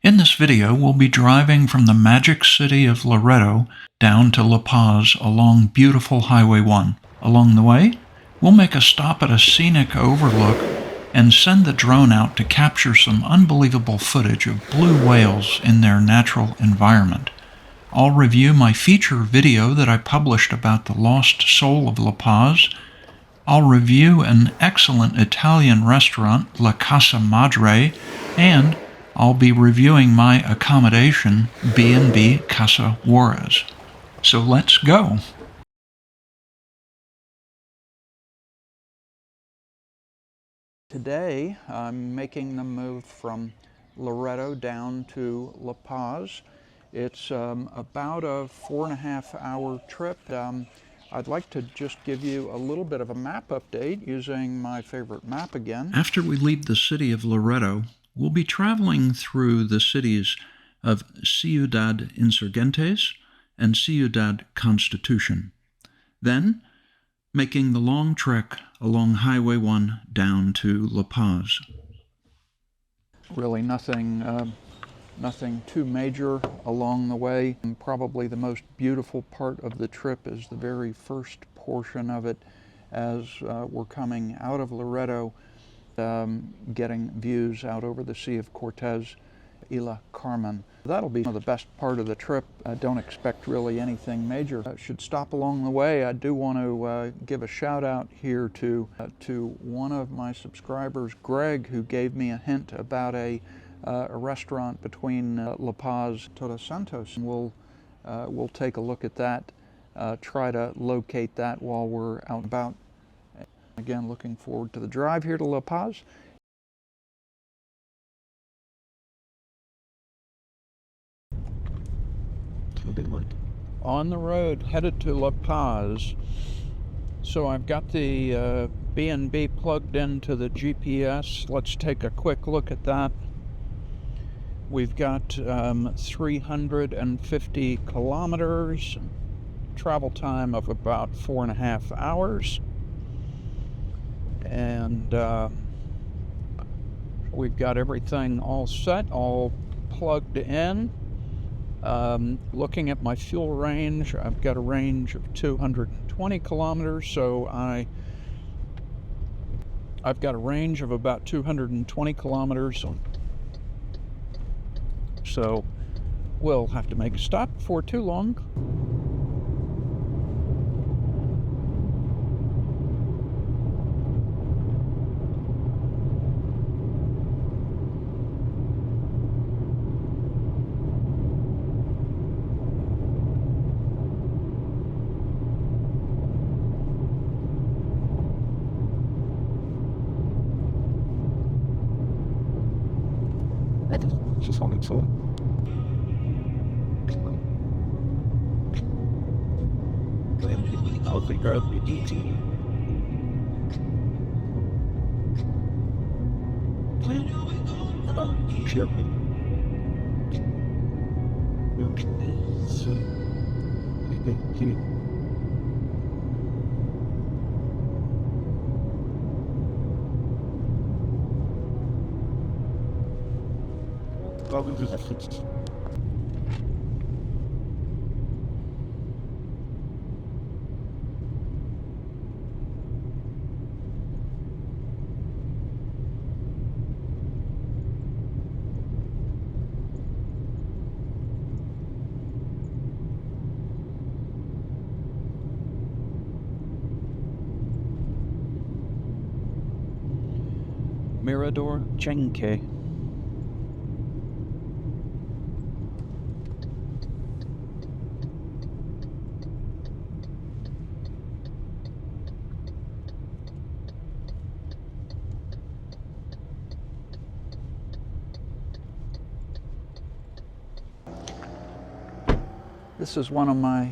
In this video, we'll be driving from the magic city of Loreto down to La Paz along beautiful Highway 1. Along the way, we'll make a stop at a scenic overlook and send the drone out to capture some unbelievable footage of blue whales in their natural environment. I'll review my feature video that I published about the lost soul of La Paz. I'll review an excellent Italian restaurant, La Casa Madre, and I'll be reviewing my accommodation, B&B Casa Juarez. So let's go. Today, I'm making the move from Loreto down to La Paz. It's about a 4.5-hour trip. I'd like to just give you a little bit of a map update using my favorite map again. After we leave the city of Loreto, we'll be traveling through the cities of Ciudad Insurgentes and Ciudad Constitution, then making the long trek along Highway 1 down to La Paz. Really nothing too major along the way. And probably the most beautiful part of the trip is the very first portion of it as we're coming out of Loreto, getting views out over the Sea of Cortez, Isla Carmen. That'll be the best part of the trip. I don't expect really anything major. Should stop along the way. I do want to give a shout out here to one of my subscribers, Greg, who gave me a hint about a restaurant between La Paz and Todos Santos. We'll take a look at that, try to locate that while we're out and about. Again, looking forward to the drive here to La Paz. On the road, headed to La Paz. So I've got the B&B plugged into the GPS. Let's take a quick look at that. We've got 350 kilometers, travel time of about 4.5 hours. And we've got everything all set, all plugged in. Looking at my fuel range, I've got a range of 220 kilometers, so I've got a range of about 220 kilometers. So we'll have to make a stop before too long. Just wanted to. I'll figure out the easy. Sure. Mirador Chenque. This is one of my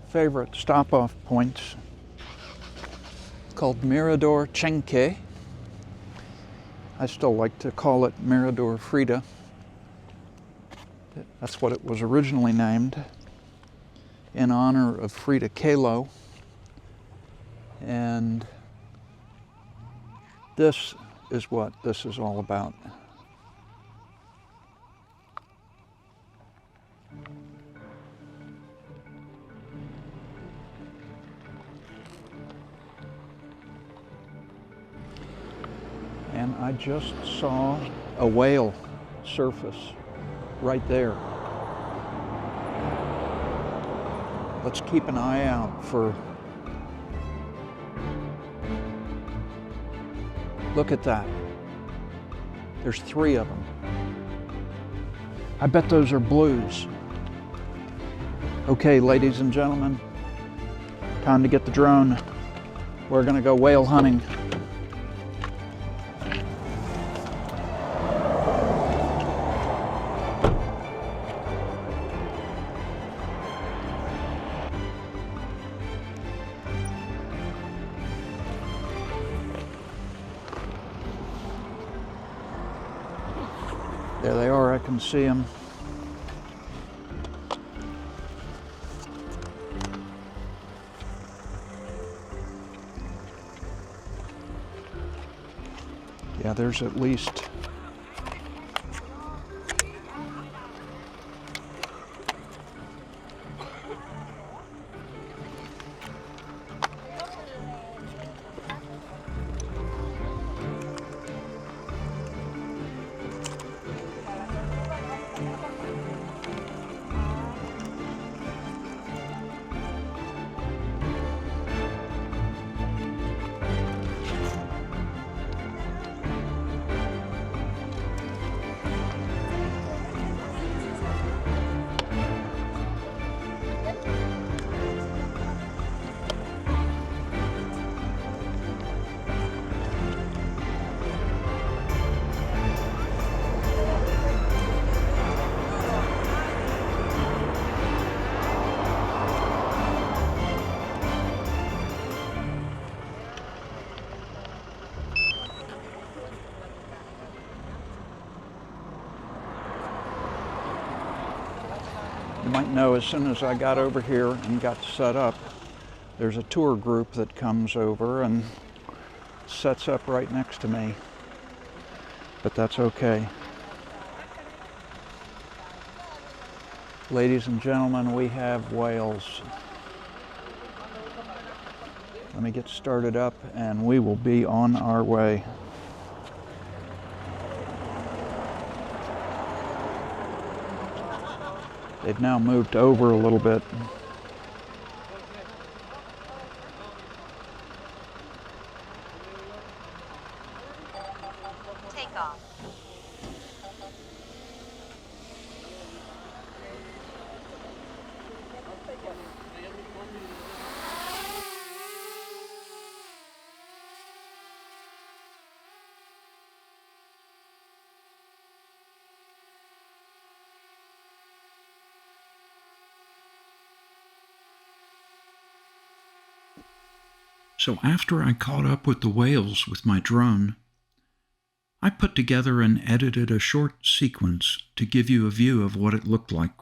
favorite stop-off points, called Mirador Chenque. I still like to call it Mirador Frida. That's what it was originally named, in honor of Frida Kahlo. And this is what this is all about. I just saw a whale surface right there. Let's keep an eye out for... Look at that. There's 3 of them. I bet those are blues. Okay, ladies and gentlemen, time to get the drone. We're gonna go whale hunting. There they are, I can see them. Yeah, there's at least you might know, as soon as I got over here and got set up, there's a tour group that comes over and sets up right next to me. But that's okay. Ladies and gentlemen, we have whales. Let me get started up and we will be on our way. They've now moved over a little bit. Take off. So after I caught up with the whales with my drone, I put together and edited a short sequence to give you a view of what it looked like.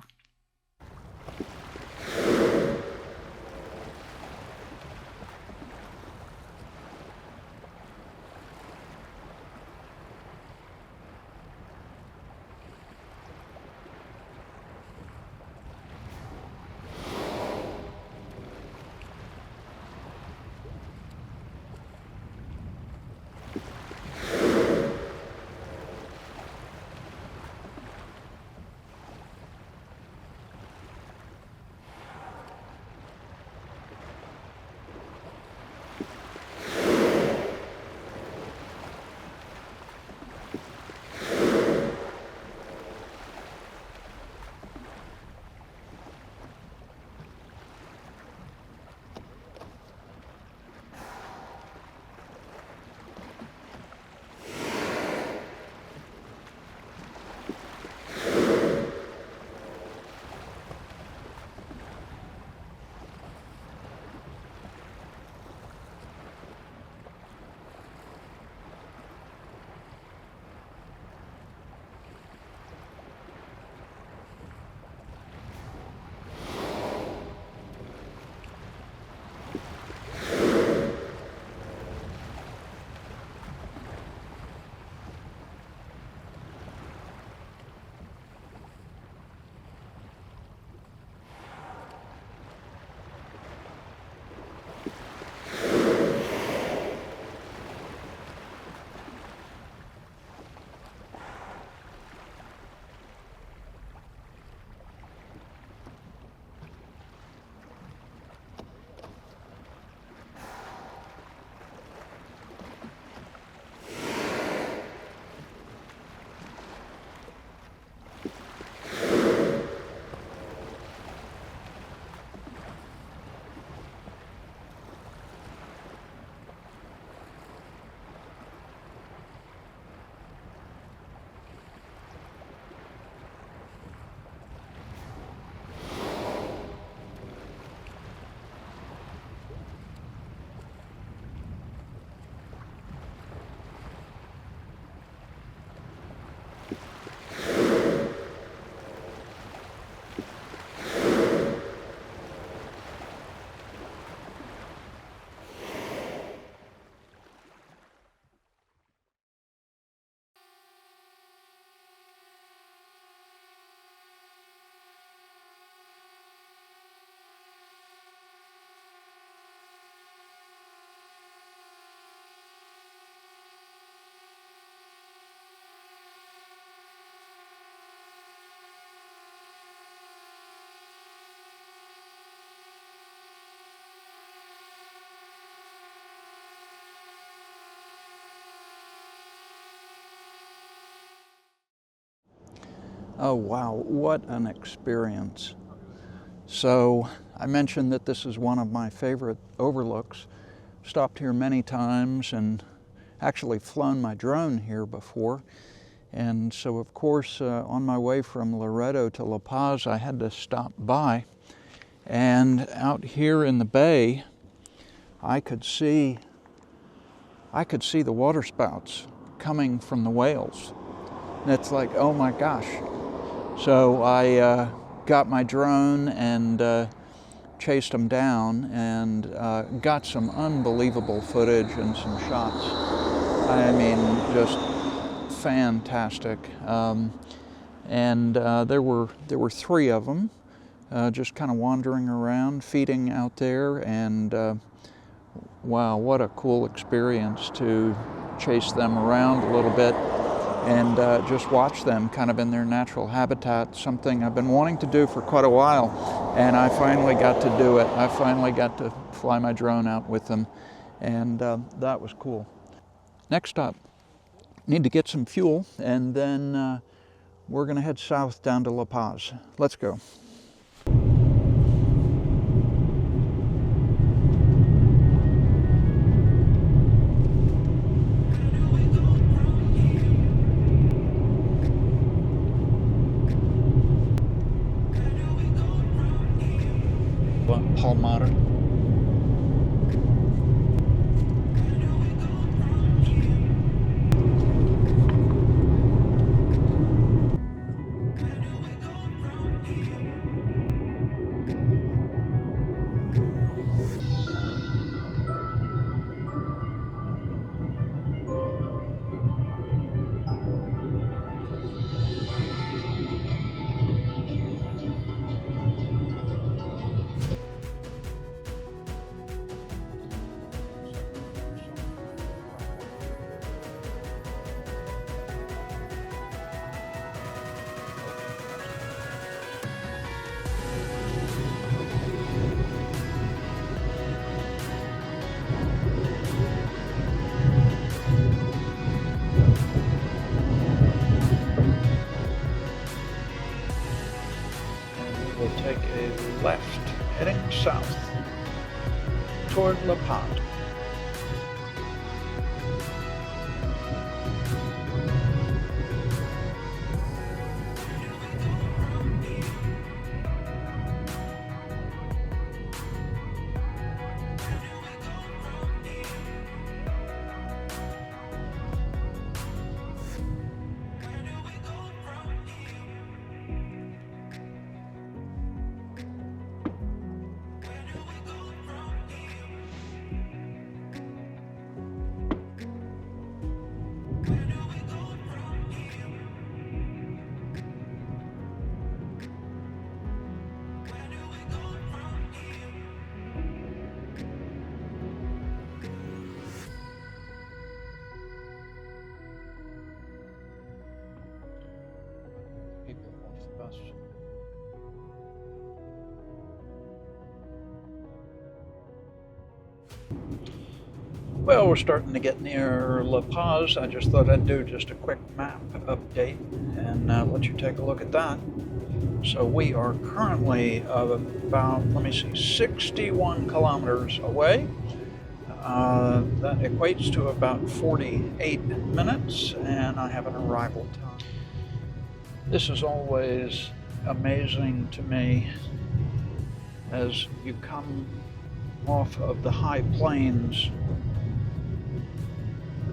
Oh wow, what an experience. So I mentioned that this is one of my favorite overlooks. Stopped here many times and actually flown my drone here before. And so of course on my way from Loreto to La Paz I had to stop by. And out here in the bay I could see the water spouts coming from the whales. And it's like, oh my gosh. So I got my drone and chased them down and got some unbelievable footage and some shots. I mean, just fantastic. There were three of them, just kind of wandering around, feeding out there, and wow, what a cool experience to chase them around a little bit and just watch them kind of in their natural habitat, something I've been wanting to do for quite a while, and I finally got to do it. I finally got to fly my drone out with them, and that was cool. Next up, need to get some fuel, and then we're gonna head south down to La Paz. Let's go. Madre. We'll take a left, heading south toward La Paz. People off the bus. Well, we're starting to get near La Paz. I just thought I'd do just a quick map update and let you take a look at that. So we are currently about, 61 kilometers away. That equates to about 48 minutes, and I have an arrival time. This is always amazing to me as you come off of the high plains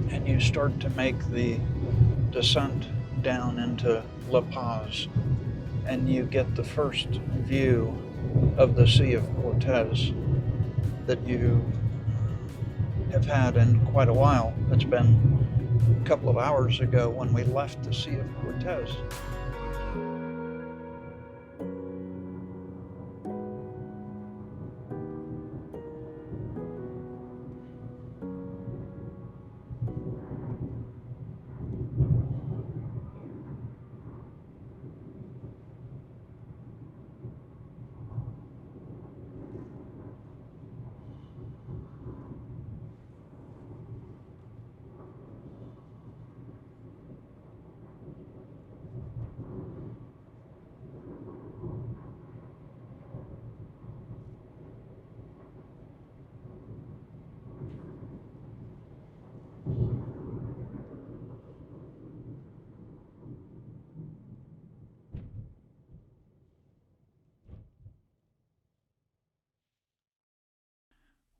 and you start to make the descent down into La Paz, and you get the first view of the Sea of Cortez that you have had in quite a while. It's been a couple of hours ago when we left the Sea of Cortez.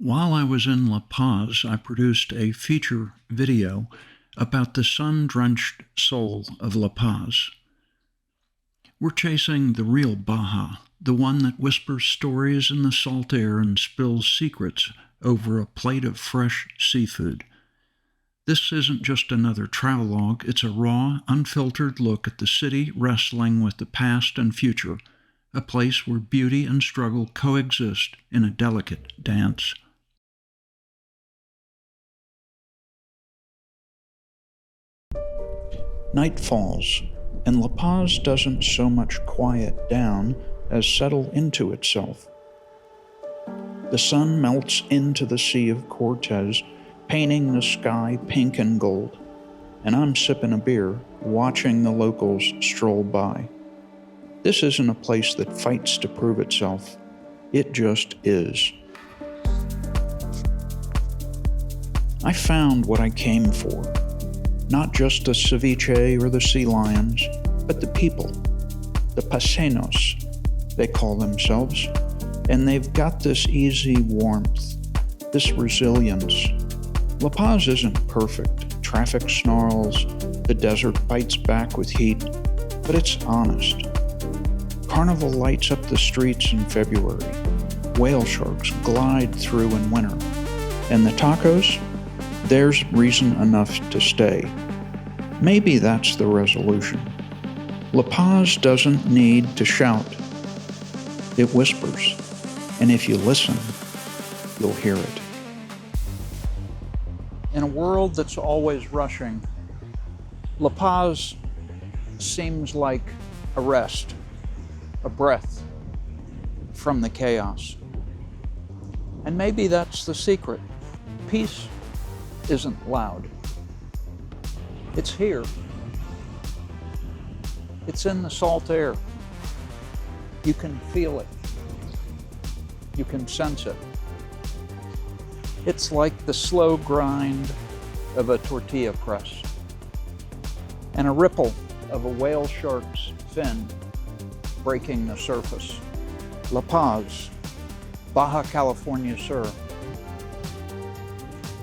While I was in La Paz, I produced a feature video about the sun-drenched soul of La Paz. We're chasing the real Baja, the one that whispers stories in the salt air and spills secrets over a plate of fresh seafood. This isn't just another travelogue, it's a raw, unfiltered look at the city wrestling with the past and future, a place where beauty and struggle coexist in a delicate dance. Night falls, and La Paz doesn't so much quiet down as settle into itself. The sun melts into the Sea of Cortez, painting the sky pink and gold, and I'm sipping a beer, watching the locals stroll by. This isn't a place that fights to prove itself. It just is. I found what I came for. Not just the ceviche or the sea lions, but the people, the paseños, they call themselves, and they've got this easy warmth, this resilience. La Paz isn't perfect. Traffic snarls, the desert bites back with heat, but it's honest. Carnival lights up the streets in February. Whale sharks glide through in winter. And the tacos? There's reason enough to stay. Maybe that's the resolution. La Paz doesn't need to shout. It whispers, and if you listen, you'll hear it. In a world that's always rushing, La Paz seems like a rest, a breath from the chaos. And maybe that's the secret. Peace isn't loud. It's here. It's in the salt air. You can feel it. You can sense it. It's like the slow grind of a tortilla press and a ripple of a whale shark's fin breaking the surface. La Paz, Baja California Sur.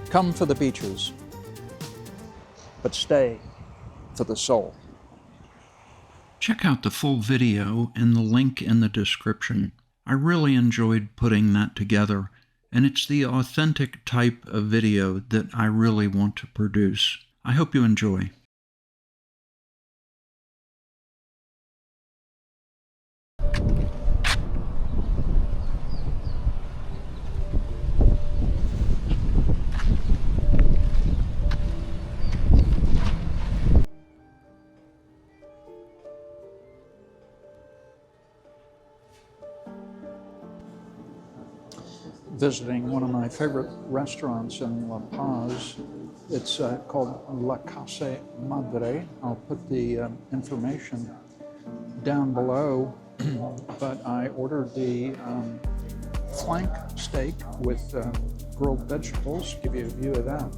Come for the beaches, but stay for the soul. Check out the full video and the link in the description. I really enjoyed putting that together, and it's the authentic type of video that I really want to produce. I hope you enjoy. Visiting one of my favorite restaurants in La Paz. It's called La Casa Madre. I'll put the information down below, but I ordered the flank steak with grilled vegetables. Give you a view of that.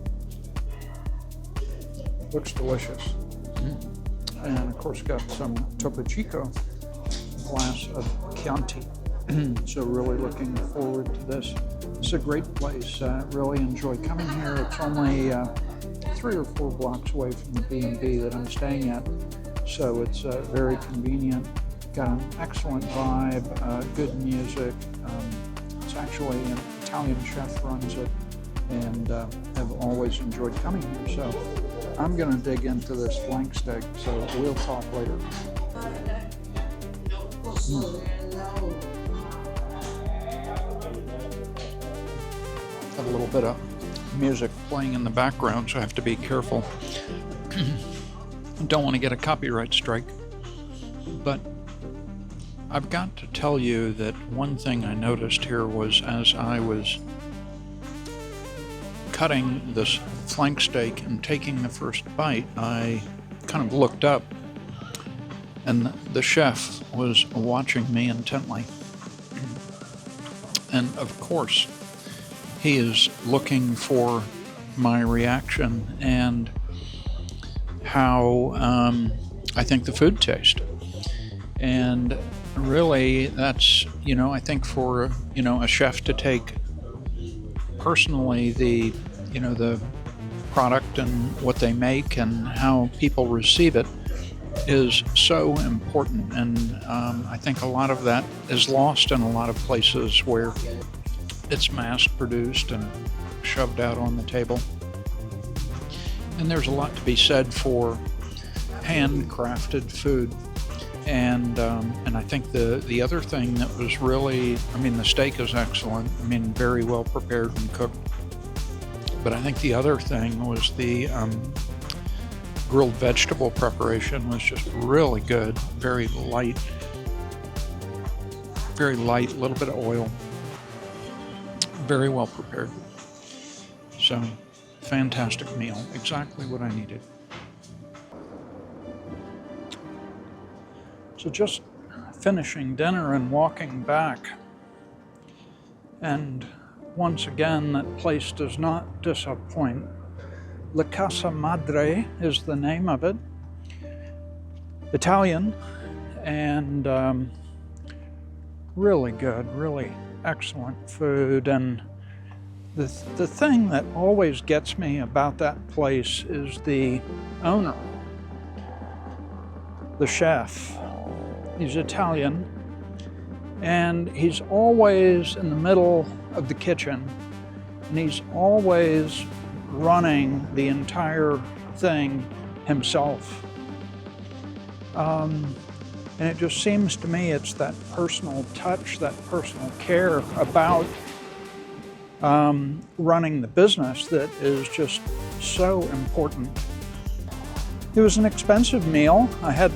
Looks delicious. And of course got some Topo Chico, glass of Chianti. So really looking forward to this. It's a great place. Really enjoy coming here. It's only 3 or 4 blocks away from the B&B that I'm staying at. So it's very convenient. Got an excellent vibe, good music. It's actually an Italian chef runs it, and have always enjoyed coming here. So I'm gonna dig into this flank steak, so we'll talk later. Have a little bit of music playing in the background, so I have to be careful. Don't want to get a copyright strike. But I've got to tell you that one thing I noticed here was as I was cutting this flank steak and taking the first bite, I kind of looked up, and the chef was watching me intently. And of course, he is looking for my reaction and how I think the food tastes. And really, that's, I think for, a chef to take personally, the product and what they make and how people receive it is so important, and I think a lot of that is lost in a lot of places where it's mass produced and shoved out on the table. And there's a lot to be said for handcrafted food. And I think the other thing that was really, the steak is excellent. Very well prepared and cooked. But I think the other thing was the grilled vegetable preparation was just really good. Very light, a little bit of oil. Very well prepared. So, fantastic meal. Exactly what I needed. So just finishing dinner and walking back, and once again, that place does not disappoint. La Casa Madre is the name of it. Italian, and really good, really excellent food. And the thing that always gets me about that place is the owner, the chef. He's Italian, and he's always in the middle of the kitchen, and he's always running the entire thing himself. And it just seems to me it's that personal touch, that personal care about running the business that is just so important. It was an expensive meal. I had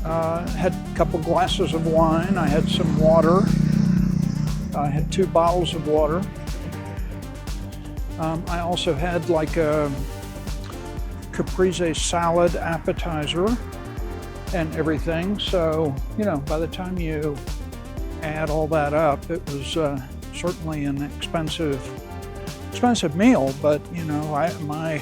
a couple glasses of wine, I had some water, I had 2 bottles of water. I also had like a caprese salad appetizer and everything. So, by the time you add all that up, it was certainly an expensive meal, but my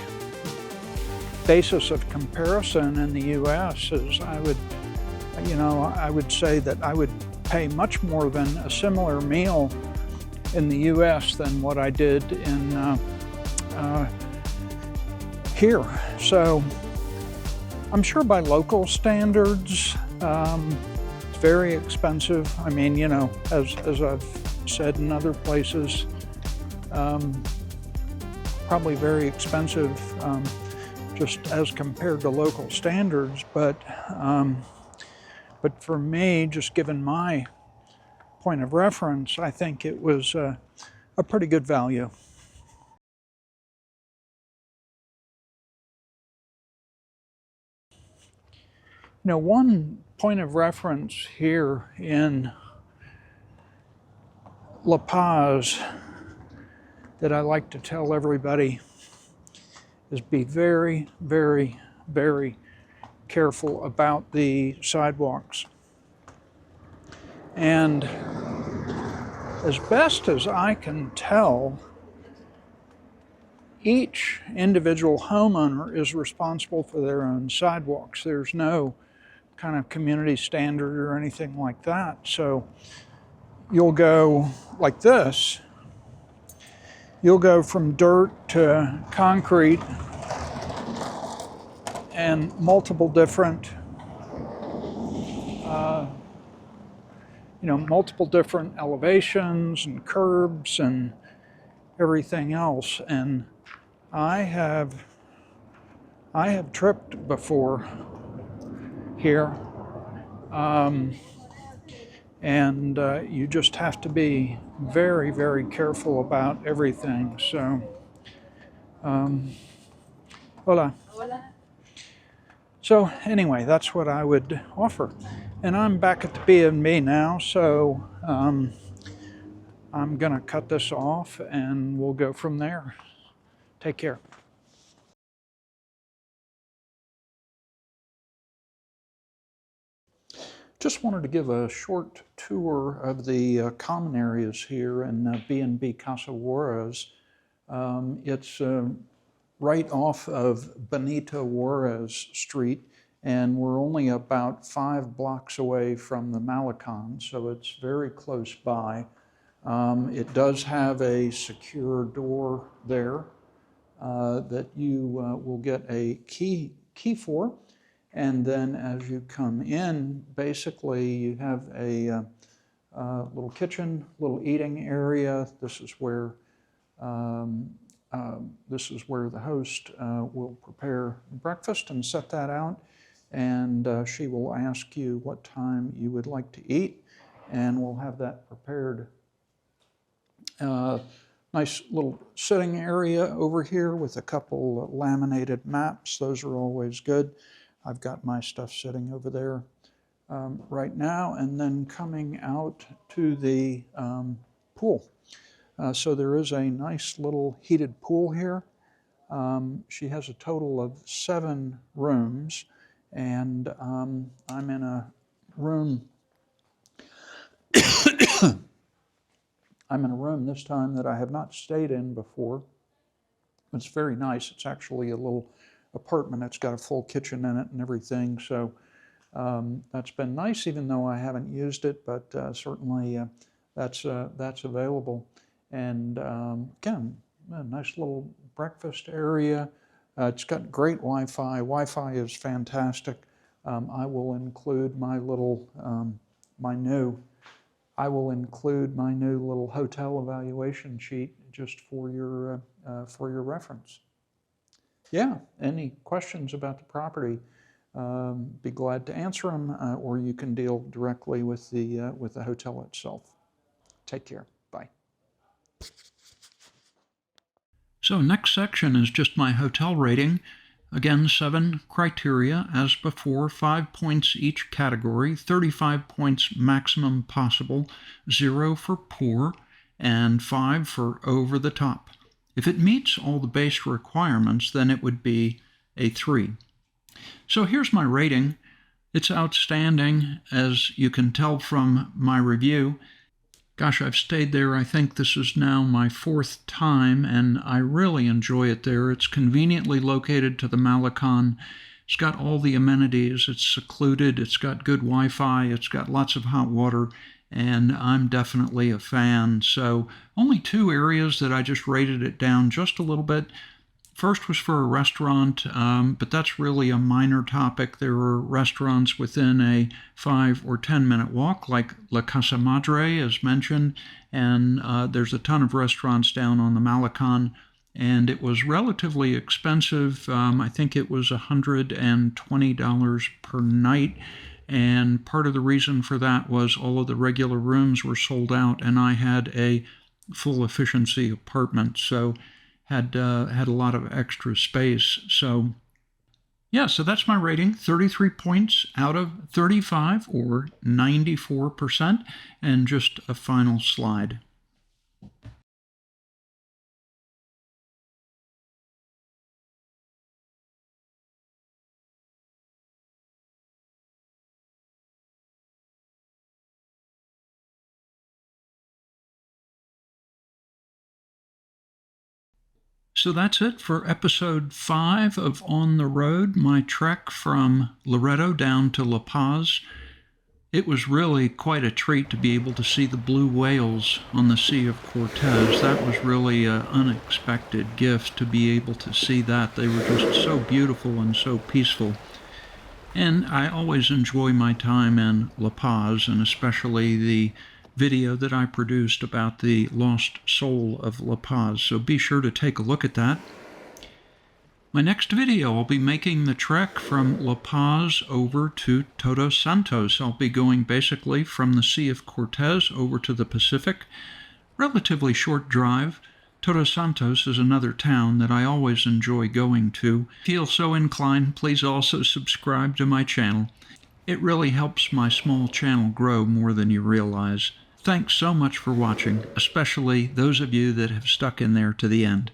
basis of comparison in the U.S. is I would say that I would pay much more than a similar meal in the U.S. than what I did in here. So I'm sure by local standards, it's very expensive. As I've said in other places, probably very expensive just as compared to local standards. But for me, just given my point of reference, I think it was a pretty good value. One point of reference here in La Paz that I like to tell everybody is be very, very, very careful about the sidewalks. And as best as I can tell, each individual homeowner is responsible for their own sidewalks. There's no kind of community standard or anything like that. So you'll go like this. You'll go from dirt to concrete and multiple different elevations and curbs and everything else. And I have tripped before here, and you just have to be very, very careful about everything. So, hola. Hola. So anyway, that's what I would offer. And I'm back at the B&B now, so I'm gonna cut this off and we'll go from there. Take care. Just wanted to give a short tour of the common areas here in B&B Casa Juarez. It's right off of Benito Juarez Street, and we're only about 5 blocks away from the Malecon, so it's very close by. It does have a secure door there that you will get a key for. And then as you come in, basically you have a little kitchen, little eating area. This is where the host will prepare breakfast and set that out. And she will ask you what time you would like to eat, and we'll have that prepared. Nice little sitting area over here with a couple laminated maps. Those are always good. I've got my stuff sitting over there right now, and then coming out to the pool. So there is a nice little heated pool here. She has a total of 7 rooms, and I'm in a room I'm in a room this time that I have not stayed in before. It's very nice. It's actually a little apartment. It's got a full kitchen in it and everything. So that's been nice, even though I haven't used it, but certainly that's available. And again, a nice little breakfast area. It's got great Wi-Fi. Wi-Fi is fantastic. I will include my little, my new little hotel evaluation sheet just for your reference. Yeah, any questions about the property, be glad to answer them, or you can deal directly with the hotel itself. Take care. Bye. So next section is just my hotel rating. Again, 7 criteria. As before, 5 points each category, 35 points maximum possible, 0 for poor, and 5 for over the top. If it meets all the base requirements, then it would be a 3. So here's my rating. It's outstanding, as you can tell from my review. Gosh, I've stayed there, I think this is now my 4th time, and I really enjoy it there. It's conveniently located to the Malecon. It's got all the amenities. It's secluded. It's got good Wi-Fi. It's got lots of hot water, and I'm definitely a fan. So only 2 areas that I just rated it down just a little bit. First was for a restaurant, but that's really a minor topic. There are restaurants within a 5 or 10 minute walk, like La Casa Madre, as mentioned, and there's a ton of restaurants down on the Malecon, and it was relatively expensive. I think it was $120 per night, and part of the reason for that was all of the regular rooms were sold out, and I had a full efficiency apartment, so had a lot of extra space. So yeah, so that's my rating, 33 points out of 35, or 94%, and just a final slide. So that's it for episode 5 of On the Road, my trek from Loreto down to La Paz. It was really quite a treat to be able to see the blue whales on the Sea of Cortez. That was really an unexpected gift to be able to see that. They were just so beautiful and so peaceful. And I always enjoy my time in La Paz, and especially the video that I produced about the lost soul of La Paz, so be sure to take a look at that. My next video, I'll be making the trek from La Paz over to Todos Santos. I'll be going basically from the Sea of Cortez over to the Pacific. Relatively short drive. Todos Santos is another town that I always enjoy going to. If you feel so inclined, please also subscribe to my channel. It really helps my small channel grow more than you realize. Thanks so much for watching, especially those of you that have stuck in there to the end.